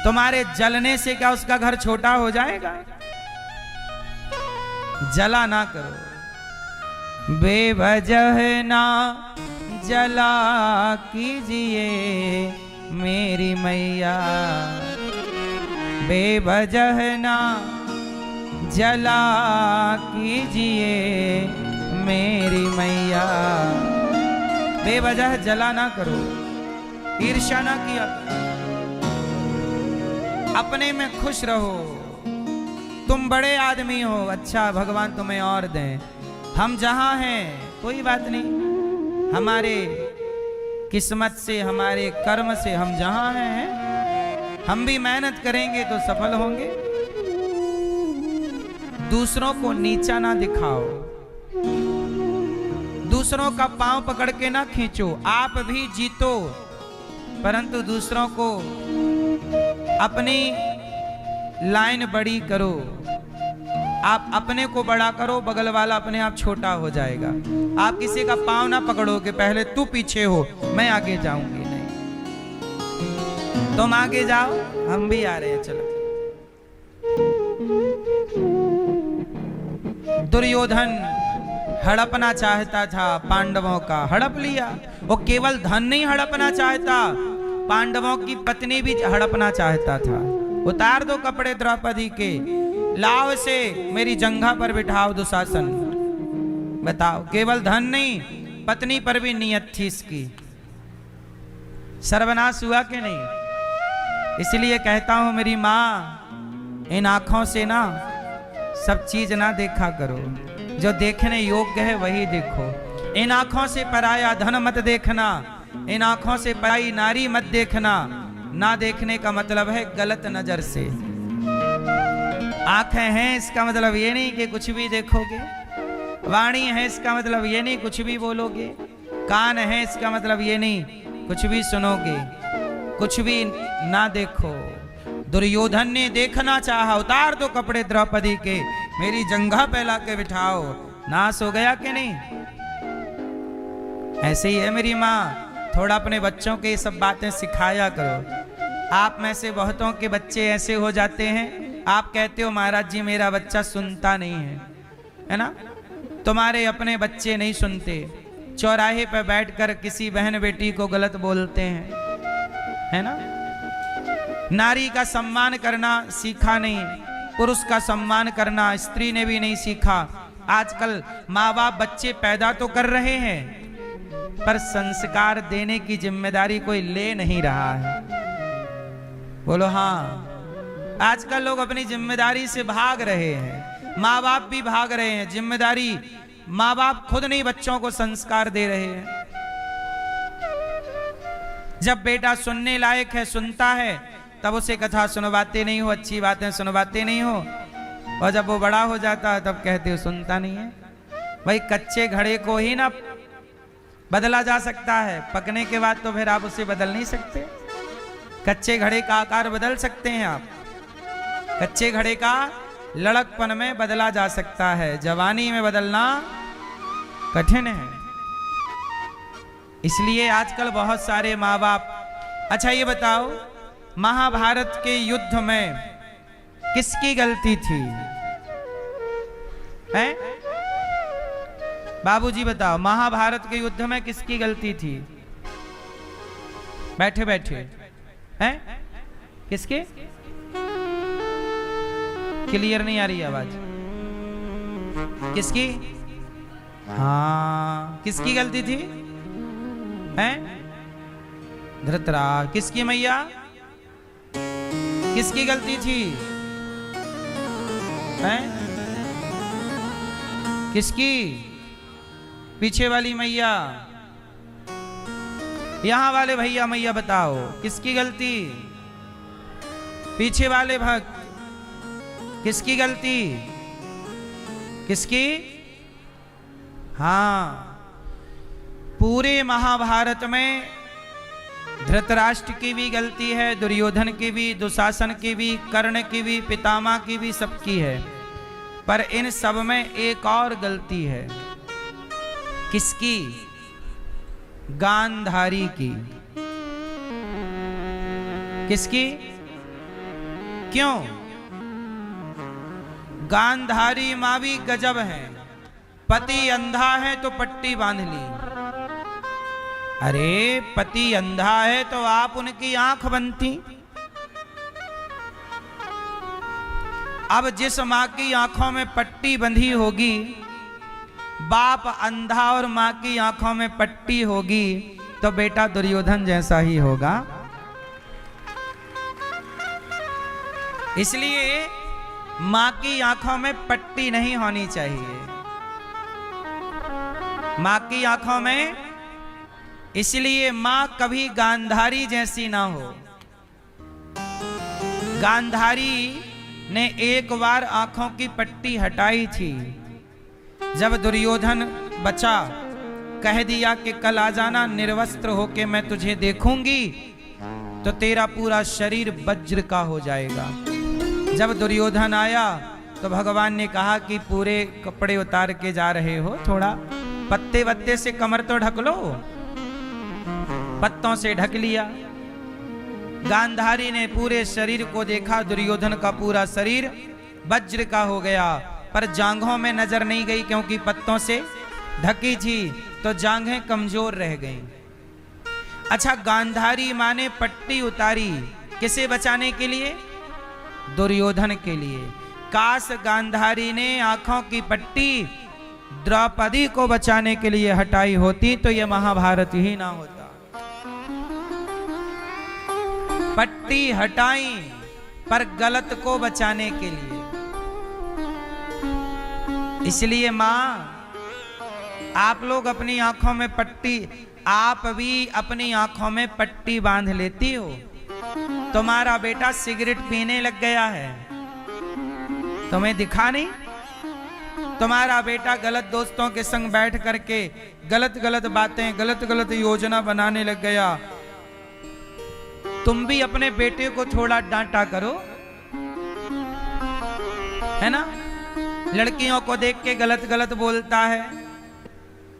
तुम्हारे जलने से क्या उसका घर छोटा हो जाएगा? जला ना करो, बेवजह ना जला कीजिए मेरी मैया, बेवजह ना जला कीजिए मेरी मैया। बेवजह जला ना करो, ईर्ष्या ना किया, अपने में खुश रहो। तुम बड़े आदमी हो, अच्छा भगवान तुम्हें और दें। हम जहां हैं कोई बात नहीं, हमारे किस्मत से, हमारे कर्म से हम जहां हैं, हम भी मेहनत करेंगे तो सफल होंगे। दूसरों को नीचा ना दिखाओ, दूसरों का पांव पकड़ के ना खींचो। आप भी जीतो, परंतु दूसरों को अपनी लाइन बड़ी करो। आप अपने को बड़ा करो, बगल वाला अपने आप छोटा हो जाएगा। आप किसी का पांव ना पकड़ो कि पहले तू पीछे हो मैं आगे जाऊंगी, नहीं, तुम आगे जाओ, हम भी आ रहे हैं, चलो। दुर्योधन हड़पना चाहता था पांडवों का, हड़प लिया। वो केवल धन नहीं हड़पना चाहता, पांडवों की पत्नी भी हड़पना चाहता था। उतार दो कपड़े द्रौपदी के, लाव से मेरी जंघा पर बिठाओ दुशासन। बताओ, केवल धन नहीं, पत्नी पर भी नियत थी इसकी। सर्वनाश हुआ कि नहीं? इसलिए कहता हूं मेरी माँ, इन आंखों से ना सब चीज ना देखा करो, जो देखने योग्य है वही देखो। इन आंखों से पराया धन मत देखना, इन आंखों से पराई नारी मत देखना। ना देखने का मतलब है गलत नजर से। आंखें हैं इसका मतलब ये नहीं कि कुछ भी देखोगे, वाणी है इसका मतलब ये नहीं कुछ भी बोलोगे, कान है इसका मतलब ये नहीं कुछ भी सुनोगे, कुछ भी ना देखो। दुर्योधन ने देखना चाहा, उतार दो कपड़े द्रौपदी के, मेरी जंघा पे ला के बिठाओ। नाश हो गया कि नहीं? ऐसे ही है मेरी माँ, थोड़ा अपने बच्चों के ये सब बातें सिखाया करो। आप में से बहुतों के बच्चे ऐसे हो जाते हैं, आप कहते हो महाराज जी मेरा बच्चा सुनता नहीं है ना? तुम्हारे अपने बच्चे नहीं सुनते, चौराहे पर बैठकर किसी बहन बेटी को गलत बोलते हैं, है ना? नारी का सम्मान करना सीखा नहीं, पुरुष का सम्मान करना स्त्री ने भी नहीं सीखा। आजकल माँ बाप बच्चे पैदा तो कर रहे हैं, पर संस्कार देने की जिम्मेदारी कोई ले नहीं रहा है। बोलो हाँ। आजकल लोग अपनी जिम्मेदारी से भाग रहे हैं, माँ बाप भी भाग रहे हैं जिम्मेदारी, माँ बाप खुद नहीं बच्चों को संस्कार दे रहे हैं। जब बेटा सुनने लायक है सुनता है, तब उसे कथा सुनवाते नहीं हो, अच्छी बातें सुनवाते नहीं हो, और जब वो बड़ा हो जाता है तब कहते हो सुनता नहीं है। भाई कच्चे घड़े को ही ना बदला जा सकता है, पकने के बाद तो फिर आप उसे बदल नहीं सकते। कच्चे घड़े का आकार बदल सकते हैं आप, कच्चे घड़े का लड़कपन में बदला जा सकता है, जवानी में बदलना कठिन है। इसलिए आजकल बहुत सारे माँ बाप। अच्छा ये बताओ, महाभारत के युद्ध में किसकी गलती थी? हैं? बाबूजी बताओ, महाभारत के युद्ध में किसकी गलती थी? बैठे बैठे हैं? किसके? क्लियर नहीं आ रही आवाज। किसकी? हाँ, किसकी गलती थी? हैं? धृतराष्ट्र। किसकी मैया? किसकी गलती थी? हैं? किसकी? पीछे वाली मैया। यहां वाले भैया मैया बताओ, किसकी गलती? पीछे वाले भक्त, किसकी गलती? किसकी? हाँ, पूरे महाभारत में धृतराष्ट्र की भी गलती है, दुर्योधन की भी, दुशासन की भी, कर्ण की भी, पितामह की भी, सबकी है। पर इन सब में एक और गलती है। किसकी? गांधारी की। किसकी? क्यों? गांधारी मां भी गजब है। पति अंधा है तो पट्टी बांध ली। अरे पति अंधा है तो आप उनकी आंख बनती। अब जिस मां की आंखों में पट्टी बंधी होगी, बाप अंधा और मां की आंखों में पट्टी होगी, तो बेटा दुर्योधन जैसा ही होगा। इसलिए मां की आंखों में पट्टी नहीं होनी चाहिए। मां की आंखों में, इसलिए मां कभी गांधारी जैसी ना हो। गांधारी ने एक बार आंखों की पट्टी हटाई थी। जब दुर्योधन बचा, कह दिया कि कल आ जाना निर्वस्त्र होके, मैं तुझे देखूंगी तो तेरा पूरा शरीर वज्र का हो जाएगा। जब दुर्योधन आया, तो भगवान ने कहा कि पूरे कपड़े उतार के जा रहे हो, थोड़ा पत्ते वत्ते से कमर तो ढक लो। पत्तों से ढक लिया। गांधारी ने पूरे शरीर को देखा, दुर्योधन का पूरा शरीर वज्र का हो गया, पर जांघों में नजर नहीं गई क्योंकि पत्तों से ढकी थी, तो जांघें कमजोर रह गईं। अच्छा, गांधारी माने पट्टी उतारी, किसे बचाने के लिए? दुर्योधन के लिए। काश गांधारी ने आंखों की पट्टी द्रौपदी को बचाने के लिए हटाई होती तो यह महाभारत ही ना होता। पट्टी हटाई पर गलत को बचाने के लिए। इसलिए मां, आप लोग अपनी आंखों में पट्टी, आप भी अपनी आंखों में पट्टी बांध लेती हो। तुम्हारा बेटा सिगरेट पीने लग गया है, तुम्हें दिखा नहीं? तुम्हारा बेटा गलत दोस्तों के संग बैठ करके गलत गलत बातें, गलत गलत योजना बनाने लग गया। तुम भी अपने बेटे को थोड़ा डांटा करो, है ना? लड़कियों को देख के गलत गलत बोलता है,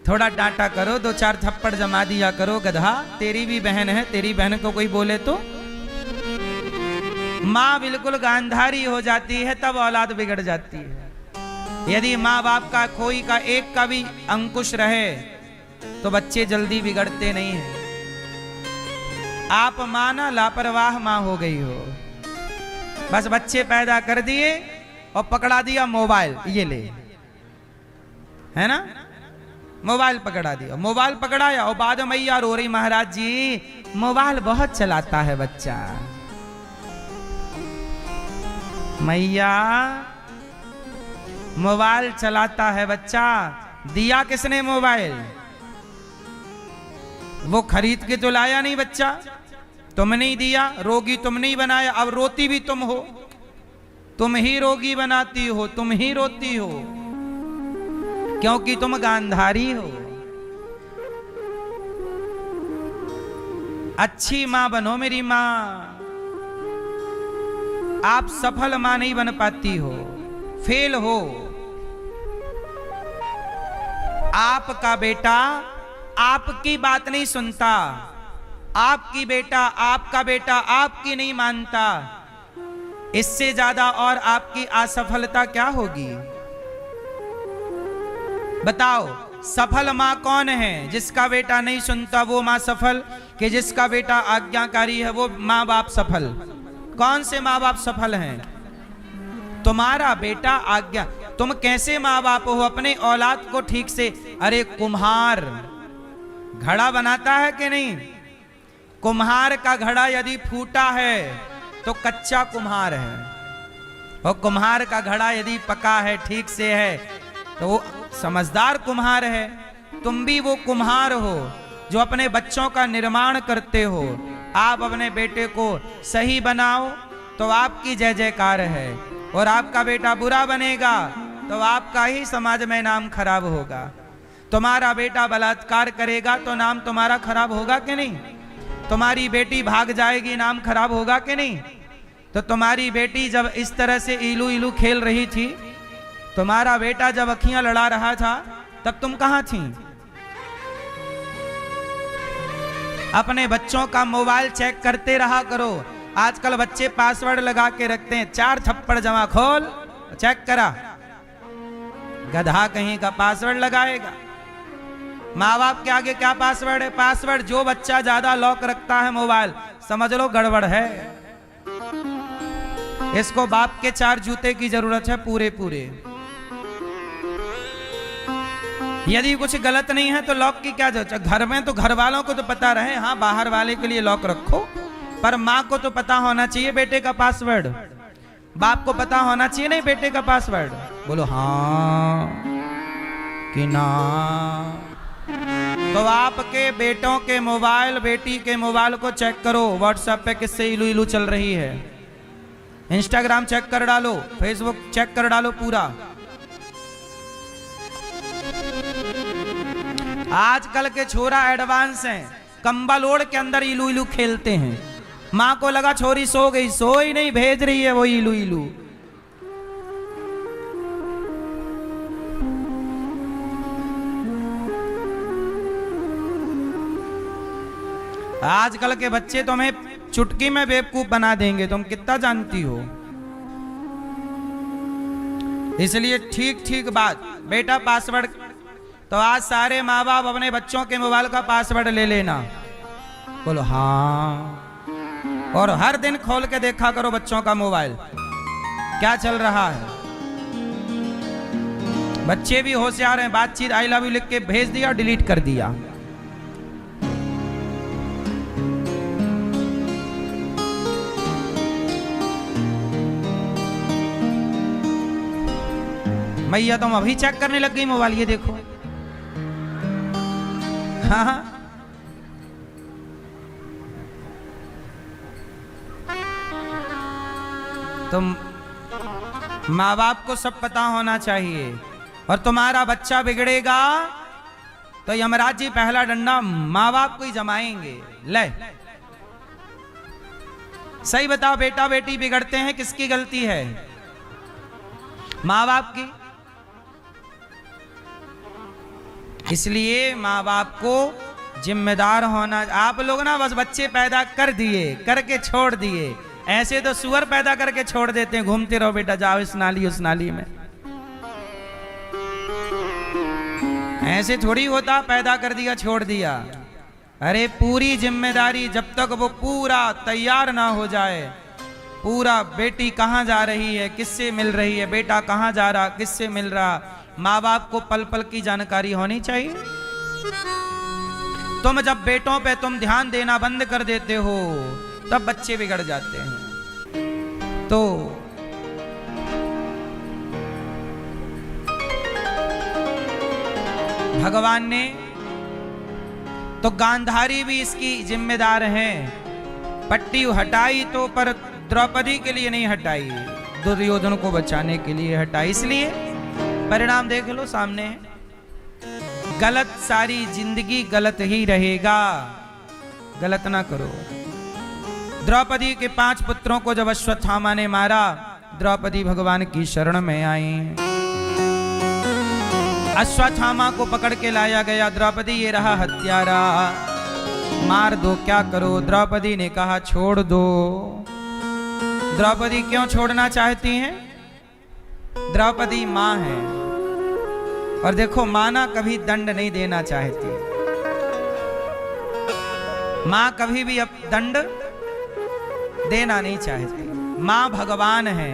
थोड़ा डांटा करो, 2-4 थप्पड़ जमा दिया करो। गधा, तेरी भी बहन है, तेरी बहन को कोई बोले तो? माँ बिल्कुल गांधारी हो जाती है, तब औलाद बिगड़ जाती है। यदि माँ बाप का कोई का एक का भी अंकुश रहे तो बच्चे जल्दी बिगड़ते नहीं हैं। आप माँ ना लापरवाह माँ हो गई हो, बस बच्चे पैदा कर दिए और पकड़ा दिया मोबाइल, ये ले, है ना? मोबाइल पकड़ा दिया, मोबाइल पकड़ाया और बाद में मैया रो रही, महाराज जी मोबाइल बहुत चलाता है बच्चा। मैया मोबाइल चलाता है बच्चा, दिया किसने मोबाइल? वो खरीद के तो लाया नहीं बच्चा, तुम नहीं दिया, रोगी तुम नहीं बनाया, अब रोती भी तुम हो, तुम ही रोगी बनाती हो, तुम ही रोती हो, क्योंकि तुम गांधारी हो। अच्छी मां बनो मेरी मां। आप सफल मां नहीं बन पाती हो, फेल हो। आपका बेटा आपकी बात नहीं सुनता, आपका बेटा आपकी नहीं मानता, इससे ज्यादा और आपकी असफलता क्या होगी? बताओ, सफल मां कौन है? जिसका बेटा नहीं सुनता वो मां सफल, कि जिसका बेटा आज्ञाकारी है वो मां बाप सफल? कौन से मां बाप सफल हैं? तुम्हारा बेटा आज्ञा, तुम कैसे मां बाप हो? अपने औलाद को ठीक से, अरे कुम्हार घड़ा बनाता है कि नहीं? कुम्हार का घड़ा यदि फूटा है तो कच्चा कुम्हार है, और कुम्हार का घड़ा यदि पका है, ठीक से है, तो वो समझदार कुम्हार है। तुम भी वो कुम्हार हो जो अपने बच्चों का निर्माण करते हो। आप अपने बेटे को सही बनाओ तो आपकी जय जयकार है, और आपका बेटा बुरा बनेगा तो आपका ही समाज में नाम खराब होगा। तुम्हारा बेटा बलात्कार करेगा तो नाम तुम्हारा खराब होगा कि नहीं? तुम्हारी बेटी भाग जाएगी, नाम खराब होगा कि नहीं? तो तुम्हारी बेटी जब इस तरह से इलू इलू खेल रही थी, तुम्हारा बेटा जब अखियां लड़ा रहा था, तब तुम कहां थी? अपने बच्चों का मोबाइल चेक करते रहा करो। आजकल बच्चे पासवर्ड लगा के रखते हैं, 4 थप्पड़ जमा, खोल चेक करा। गधा कहीं का पासवर्ड लगाएगा। माँ बाप के आगे क्या पासवर्ड है? पासवर्ड जो बच्चा ज्यादा लॉक रखता है मोबाइल, समझ लो गड़बड़ है। इसको बाप के 4 जूते की जरूरत है, पूरे पूरे। यदि कुछ गलत नहीं है तो लॉक की क्या जरूरत? घर में तो घर वालों को तो पता रहे, हाँ बाहर वाले के लिए लॉक रखो, पर माँ को तो पता होना चाहिए बेटे का पासवर्ड। बाप को पता होना चाहिए नहीं बेटे का पासवर्ड? बोलो हाँ कि ना? तो आपके बेटों के मोबाइल, बेटी के मोबाइल को चेक करो, व्हाट्सएप पे किससे इलू इलू चल रही है। इंस्टाग्राम चेक कर डालो, फेसबुक चेक कर डालो पूरा। आजकल के छोरा एडवांस हैं, कंबल ओढ़ के अंदर इलू इलू खेलते हैं। माँ को लगा छोरी सो गई, सोई नहीं, भेज रही है वो इलू इलू। आजकल के बच्चे तुम्हें चुटकी में बेवकूफ बना देंगे, तुम कितना जानती हो। इसलिए ठीक ठीक बात, बेटा पासवर्ड, तो आज सारे माँ बाप अपने बच्चों के मोबाइल का पासवर्ड ले लेना। बोलो हाँ। और हर दिन खोल के देखा करो बच्चों का मोबाइल क्या चल रहा है। बच्चे भी होशियार हैं, बातचीत आई लव यू लिख के भेज दिया, डिलीट कर दिया। मैया तुम अभी चेक करने लग गई मोबाइल, ये देखो। हाँ तुम माँ बाप को सब पता होना चाहिए, और तुम्हारा बच्चा बिगड़ेगा तो यमराज जी पहला डंडा माँ बाप को ही जमाएंगे। ले सही बताओ, बेटा बेटी बिगड़ते हैं, किसकी गलती है? माँ बाप की। इसलिए माँ बाप को जिम्मेदार होना। आप लोग ना बस बच्चे पैदा कर दिए, करके छोड़ दिए। ऐसे तो सुअर पैदा करके छोड़ देते हैं, घूमते रहो बेटा, जाओ इस नाली उस नाली में। ऐसे थोड़ी होता, पैदा कर दिया छोड़ दिया। अरे पूरी जिम्मेदारी, जब तक वो पूरा तैयार ना हो जाए, पूरा बेटी कहाँ जा रही है, किससे मिल रही है, बेटा कहाँ जा रहा, किससे मिल रहा, माँ बाप को पल पल की जानकारी होनी चाहिए। तुम जब बेटों पे तुम ध्यान देना बंद कर देते हो तब बच्चे बिगड़ जाते हैं। तो भगवान ने तो गांधारी भी इसकी जिम्मेदार है, पट्टी हटाई तो, पर द्रौपदी के लिए नहीं हटाई, दुर्योधन को बचाने के लिए हटाई। इसलिए परिणाम देख लो सामने है। गलत, सारी जिंदगी गलत ही रहेगा, गलत ना करो। द्रौपदी के 5 पुत्रों को जब अश्वत्थामा ने मारा, द्रौपदी भगवान की शरण में आई। अश्वत्थामा को पकड़ के लाया गया, द्रौपदी ये रहा हत्यारा, मार दो, क्या करो? द्रौपदी ने कहा छोड़ दो। द्रौपदी क्यों छोड़ना चाहती हैं? द्रौपदी मां है, और देखो मां ना कभी दंड नहीं देना चाहती। मां कभी भी अब दंड देना नहीं चाहती। मां भगवान है,